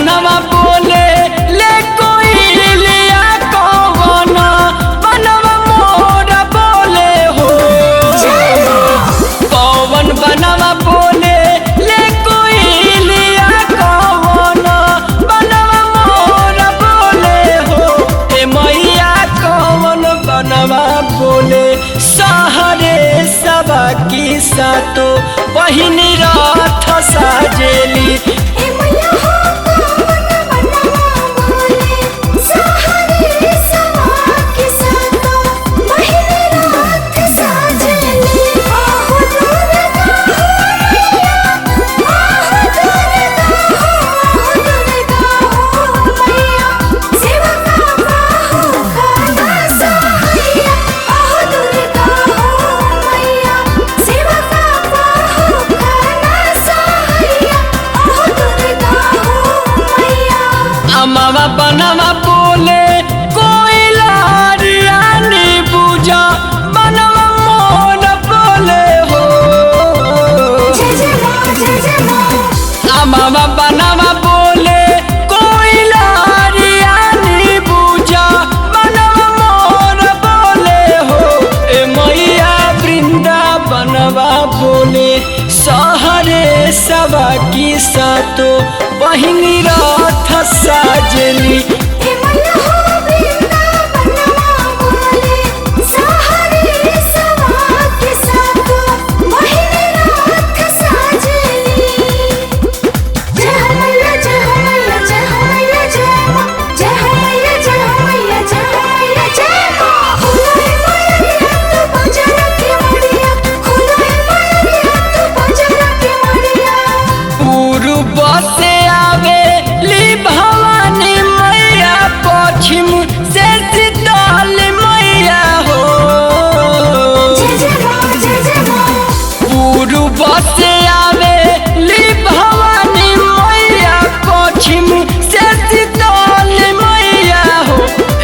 बनवा बोले ले कोई लिया कौन बनवा मोरा बोले हो। कौन बनवा बोले ले कोई लिया कौन बनवा मोरा बोले हो। ए मैया कौन बनवा बोले सहरे सबा की सातो बहिनी रथ साजेली। अमावा बनवा बोले कोयलारिया नी पूजा बनवा मोर बोले हो। अमावा बनवा बोले कोयलारिया नी पूजा बनवा मोर बोले हो। ए मैया वृंदावनवा बोले सहरे सबा की सातो बहिनी रथ साजली। से आवे ली भवानी मैया पश्चिम से शीतल मैया हो। पूर्व से आवे ली भवानी मैया पश्चिम से शीतल मैया हो।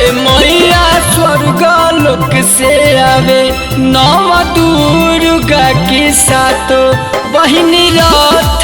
ए मैया स्वर्ग लोक से आवे नव दुर्गा की सातो बहिनी रथ